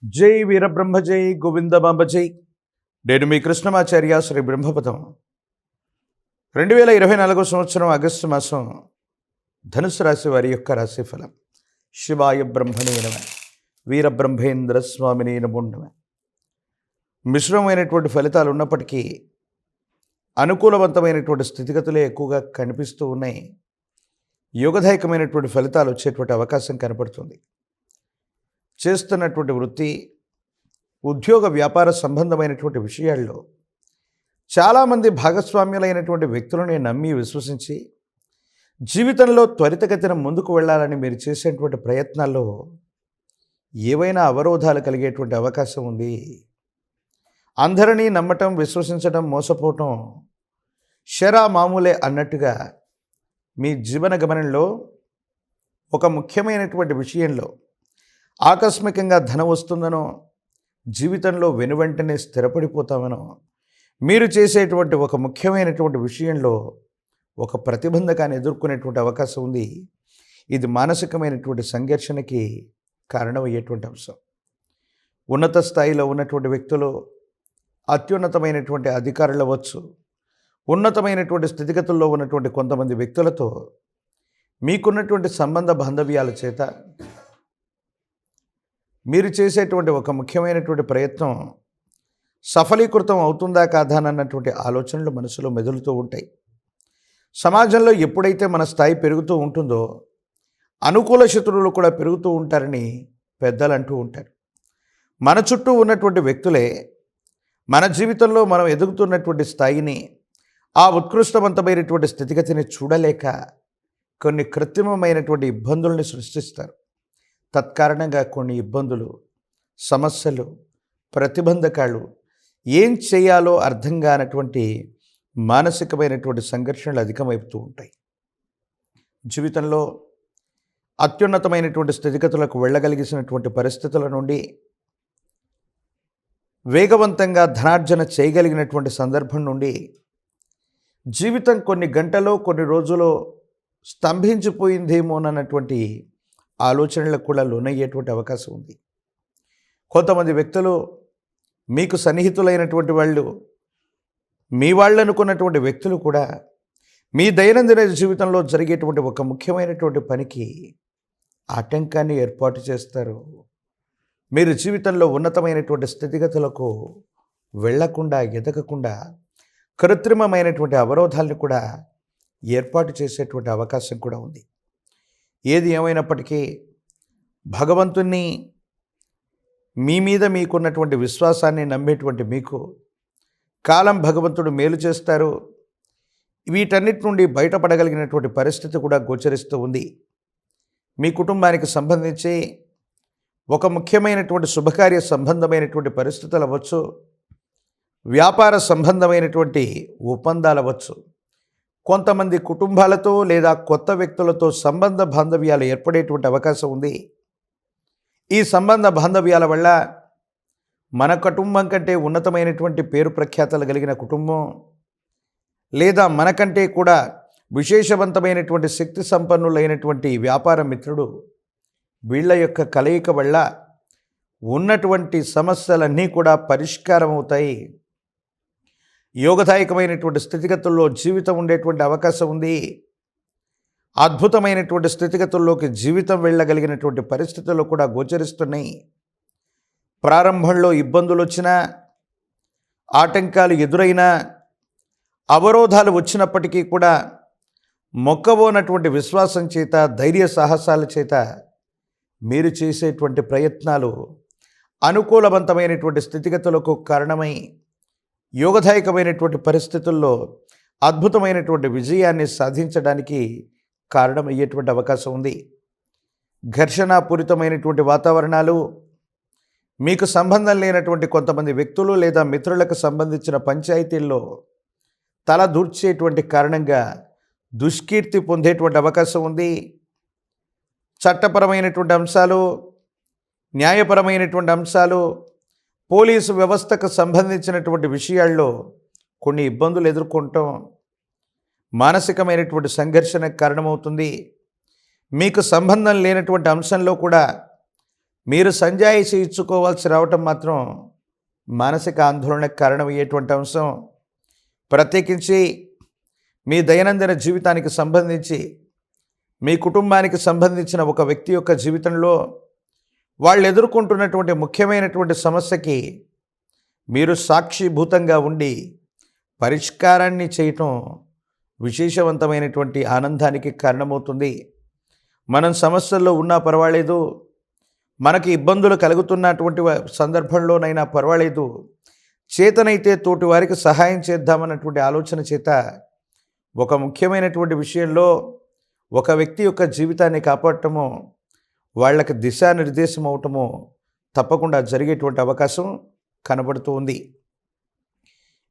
జై వీరబ్రహ్మ జై గోవిందమాంబ జై. నేను మీ కృష్ణమాచార్య శ్రీ బ్రహ్మపదం. 2024 సంవత్సరం ఆగస్టు మాసం ధనుసు రాశి వారి యొక్క రాశిఫలం. శివాయ బ్రహ్మణే నమః, వీరబ్రహ్మేంద్ర స్వామినే నమో నమః. మిశ్రమమైనటువంటి ఫలితాలు ఉన్నప్పటికీ అనుకూలవంతమైనటువంటి స్థితిగతులే ఎక్కువగా కనిపిస్తూ ఉన్నాయి. యోగదాయకమైనటువంటి ఫలితాలు వచ్చేటువంటి అవకాశం కనపడుతుంది. చేస్తున్నటువంటి వృత్తి, ఉద్యోగ వ్యాపార సంబంధమైనటువంటి విషయాల్లో చాలామంది భాగస్వామ్యులైనటువంటి వ్యక్తులని నమ్మి విశ్వసించి జీవితంలో త్వరితగతిన ముందుకు వెళ్ళాలని మీరు చేసేటువంటి ప్రయత్నాల్లో ఏవైనా అవరోధాలు కలిగేటువంటి అవకాశం ఉంది. అందరినీ నమ్మటం, విశ్వసించడం, మోసపోవటం షరా మామూలే అన్నట్టుగా మీ జీవన గమనంలో ఒక ముఖ్యమైనటువంటి విషయంలో ఆకస్మికంగా ధనం వస్తుందనో, జీవితంలో వెనువెంటనే స్థిరపడిపోతామనో, మీరు చేసేటువంటి ఒక ముఖ్యమైనటువంటి విషయంలో ఒక ప్రతిబంధకాన్ని ఎదుర్కొనేటువంటి అవకాశం ఉంది. ఇది మానసికమైనటువంటి సంఘర్షణకి కారణమయ్యేటువంటి అంశం. ఉన్నత స్థాయిలో ఉన్నటువంటి వ్యక్తులు, అత్యున్నతమైనటువంటి అధికారులు అవ్వచ్చు, ఉన్నతమైనటువంటి స్థితిగతుల్లో ఉన్నటువంటి కొంతమంది వ్యక్తులతో మీకున్నటువంటి సంబంధ బాంధవ్యాల చేత మీరు చేసేటువంటి ఒక ముఖ్యమైనటువంటి ప్రయత్నం సఫలీకృతం అవుతుందా కాదా అన్నటువంటి ఆలోచనలు మనసులో మెదులుతూ ఉంటాయి. సమాజంలో ఎప్పుడైతే మన స్థాయి పెరుగుతూ ఉంటుందో అనుకూల శత్రువులు కూడా పెరుగుతూ ఉంటారని పెద్దలు అంటూ ఉంటారు. మన చుట్టూ ఉన్నటువంటి వ్యక్తులే మన జీవితంలో మనం ఎదుగుతున్నటువంటి స్థాయిని, ఆ ఉత్కృష్టవంతమైనటువంటి స్థితిగతిని చూడలేక కొన్ని కృత్రిమమైనటువంటి ఇబ్బందుల్ని సృష్టిస్తారు. తత్కారణంగా కొన్ని ఇబ్బందులు, సమస్యలు, ప్రతిబంధకాలు, ఏం చేయాలో అర్థం కానటువంటి మానసికమైనటువంటి సంఘర్షణలు అధికమవుతూ ఉంటాయి. జీవితంలో అత్యున్నతమైనటువంటి స్థితిగతులకు వెళ్ళగలిగినటువంటి పరిస్థితుల నుండి వేగవంతంగా ధనార్జన చేయగలిగినటువంటి సందర్భం నుండి జీవితం కొన్ని గంటలో, కొన్ని రోజులో స్తంభించిపోయిందేమోనన్నటువంటి ఆలోచనలకు కూడా లోనయ్యేటువంటి అవకాశం ఉంది. కొంతమంది వ్యక్తులు మీకు సన్నిహితులైనటువంటి వాళ్ళు, మీ వాళ్ళు అనుకున్నటువంటి వ్యక్తులు కూడా మీ దైనందిన జీవితంలో జరిగేటువంటి ఒక ముఖ్యమైనటువంటి పనికి ఆటంకాన్ని ఏర్పాటు చేస్తారు. మీరు జీవితంలో ఉన్నతమైనటువంటి స్థితిగతులకు వెళ్లకుండా, ఎదగకుండా కృత్రిమమైనటువంటి అవరోధాలను కూడా ఏర్పాటు చేసేటువంటి అవకాశం కూడా ఉంది. ఏది ఏమైనప్పటికీ భగవంతుణ్ణి, మీ మీద మీకున్నటువంటి విశ్వాసాన్ని నమ్మేటువంటి మీకు కాలం భగవంతుడు మేలు చేస్తారు. వీటన్నిటి నుండి బయటపడగలిగినటువంటి పరిస్థితి కూడా గోచరిస్తూ ఉంది. మీ కుటుంబానికి సంబంధించి ఒక ముఖ్యమైనటువంటి శుభకార్య సంబంధమైనటువంటి పరిస్థితులు అవ్వచ్చు, వ్యాపార సంబంధమైనటువంటి ఒప్పందాలు అవ్వచ్చు, కొంతమంది కుటుంబాలతో లేదా కొత్త వ్యక్తులతో సంబంధ బాంధవ్యాలు ఏర్పడేటువంటి అవకాశం ఉంది. ఈ సంబంధ బాంధవ్యాల వల్ల మన కుటుంబం కంటే ఉన్నతమైనటువంటి పేరు ప్రఖ్యాతలు కలిగిన కుటుంబం, లేదా మనకంటే కూడా విశేషవంతమైనటువంటి శక్తి సంపన్నులైనటువంటి వ్యాపార మిత్రుడు, వీళ్ళ యొక్క కలయిక వల్ల ఉన్నటువంటి సమస్యలన్నీ కూడా పరిష్కారం అవుతాయి. యోగదాయకమైనటువంటి స్థితిగతుల్లో జీవితం ఉండేటువంటి అవకాశం ఉంది. అద్భుతమైనటువంటి స్థితిగతుల్లోకి జీవితం వెళ్ళగలిగినటువంటి పరిస్థితుల్లో కూడా గోచరిస్తున్నాయి. ప్రారంభంలో ఇబ్బందులు వచ్చినా, ఆటంకాలు ఎదురైనా, అవరోధాలు వచ్చినప్పటికీ కూడా మొక్కబోనటువంటి విశ్వాసం చేత, ధైర్య సాహసాల చేత మీరు చేసేటువంటి ప్రయత్నాలు అనుకూలవంతమైనటువంటి స్థితిగతులకు కారణమై యోగదాయకమైనటువంటి పరిస్థితుల్లో అద్భుతమైనటువంటి విజయాన్ని సాధించడానికి కారణమయ్యేటువంటి అవకాశం ఉంది. ఘర్షణాపూరితమైనటువంటి వాతావరణాలు, మీకు సంబంధం లేనటువంటి కొంతమంది వ్యక్తులు లేదా మిత్రులకు సంబంధించిన పంచాయతీల్లో తల దూర్చేటువంటి కారణంగా దుష్కీర్తి పొందేటువంటి అవకాశం ఉంది. చట్టపరమైనటువంటి అంశాలు, న్యాయపరమైనటువంటి అంశాలు, పోలీసు వ్యవస్థకు సంబంధించినటువంటి విషయాల్లో కొన్ని ఇబ్బందులు ఎదుర్కొంటాం మానసికమైనటువంటి సంఘర్షణకు కారణమవుతుంది. మీకు సంబంధం లేనటువంటి అంశంలో కూడా మీరు సంజాయిషి ఇచ్చుకోవాల్సి రావటం మాత్రం మానసిక ఆందోళనకు కారణమయ్యేటువంటి అంశం. ప్రత్యేకించి మీ దైనందిన జీవితానికి సంబంధించి, మీ కుటుంబానికి సంబంధించిన ఒక వ్యక్తి యొక్క జీవితంలో వాళ్ళు ఎదుర్కొంటున్నటువంటి ముఖ్యమైనటువంటి సమస్యకి మీరు సాక్షిభూతంగా ఉండి పరిష్కారాన్ని చేయటం విశేషవంతమైనటువంటి ఆనందానికి కారణమవుతుంది. మనం సమస్యల్లో ఉన్నా పర్వాలేదు, మనకి ఇబ్బందులు కలుగుతున్నటువంటి సందర్భంలోనైనా పర్వాలేదు, చేతనైతే తోటి వారికి సహాయం చేద్దామన్నటువంటి ఆలోచన చేత ఒక ముఖ్యమైనటువంటి విషయంలో ఒక వ్యక్తి యొక్క జీవితాన్ని కాపాడటము, వాళ్ళకి దిశానిర్దేశం అవటము తప్పకుండా జరిగేటువంటి అవకాశం కనబడుతూ ఉంది.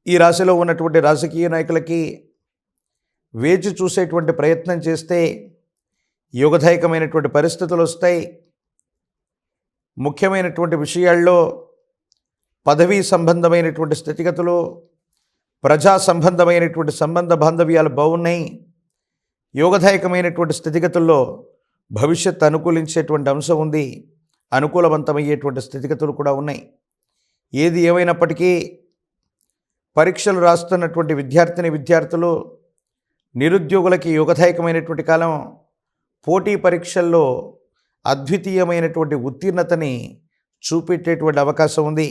ఈ రాశిలో ఉన్నటువంటి రాజకీయ నాయకులకి వేచి చూసేటువంటి ప్రయత్నం చేస్తే యోగదాయకమైనటువంటి పరిస్థితులు వస్తాయి. ముఖ్యమైనటువంటి విషయాల్లో పదవీ సంబంధమైనటువంటి స్థితిగతులు, ప్రజా సంబంధమైనటువంటి సంబంధ బాంధవ్యాలు బాగున్నాయి. యోగదాయకమైనటువంటి స్థితిగతుల్లో భవిష్యత్తు అనుకూలించేటువంటి అంశం ఉంది. అనుకూలవంతమయ్యేటువంటి స్థితిగతులు కూడా ఉన్నాయి. ఏది ఏమైనప్పటికీ పరీక్షలు రాస్తున్నటువంటి విద్యార్థులు, నిరుద్యోగులకి యోగదాయకమైనటువంటి కాలం. పోటీ పరీక్షల్లో అద్వితీయమైనటువంటి ఉత్తీర్ణతని చూపెట్టేటువంటి అవకాశం ఉంది.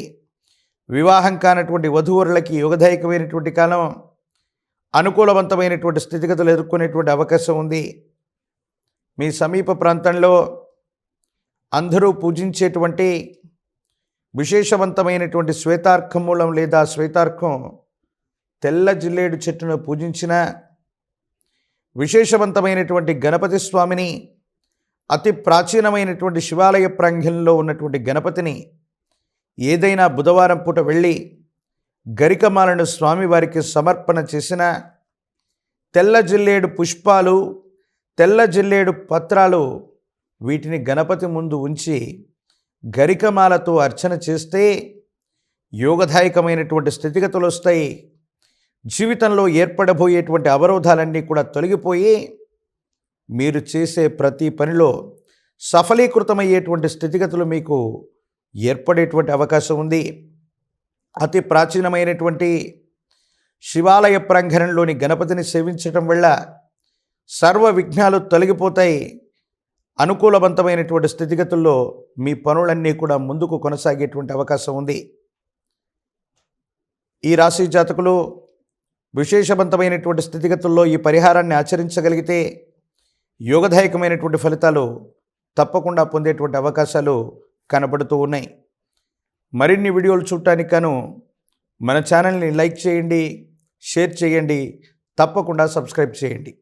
వివాహం కానటువంటి వధూవరులకి యోగదాయకమైనటువంటి కాలం. అనుకూలవంతమైనటువంటి స్థితిగతులు ఎదుర్కొనేటువంటి అవకాశం ఉంది. మీ సమీప ప్రాంతంలో అందరూ పూజించేటువంటి విశేషవంతమైనటువంటి శ్వేతార్కం మూలం లేదా శ్వేతార్కం తెల్ల జిల్లేడు చెట్టును పూజించిన, విశేషవంతమైనటువంటి గణపతి స్వామిని, అతి ప్రాచీనమైనటువంటి శివాలయ ప్రాంగణంలో ఉన్నటువంటి గణపతిని ఏదైనా బుధవారం పూట వెళ్ళి గరికమాలను స్వామివారికి సమర్పణ చేసిన, తెల్ల జిల్లేడు పుష్పాలు, తెల్ల జిల్లేడు పత్రాలు వీటిని గణపతి ముందు ఉంచి గరికమాలతో అర్చన చేస్తే యోగదాయకమైనటువంటి స్థితిగతులు వస్తాయి. జీవితంలో ఏర్పడబోయేటువంటి అవరోధాలన్నీ కూడా తొలగిపోయి మీరు చేసే ప్రతి పనిలో సఫలీకృతమయ్యేటువంటి స్థితిగతులు మీకు ఏర్పడేటువంటి అవకాశం ఉంది. అతి ప్రాచీనమైనటువంటి శివాలయ ప్రాంగణంలోని గణపతిని సేవించటం వల్ల సర్వ విఘ్నాలు తొలగిపోతాయి. అనుకూలవంతమైనటువంటి స్థితిగతుల్లో మీ పనులన్నీ కూడా ముందుకు కొనసాగేటువంటి అవకాశం ఉంది. ఈ రాశి జాతకులు విశేషవంతమైనటువంటి స్థితిగతుల్లో ఈ పరిహారాన్ని ఆచరించగలిగితే యోగదాయకమైనటువంటి ఫలితాలు తప్పకుండా పొందేటువంటి అవకాశాలు కనబడుతూ ఉన్నాయి. మరిన్ని వీడియోలు చూడటానికి గాను మన ఛానల్ని లైక్ చేయండి, షేర్ చేయండి, తప్పకుండా సబ్స్క్రైబ్ చేయండి.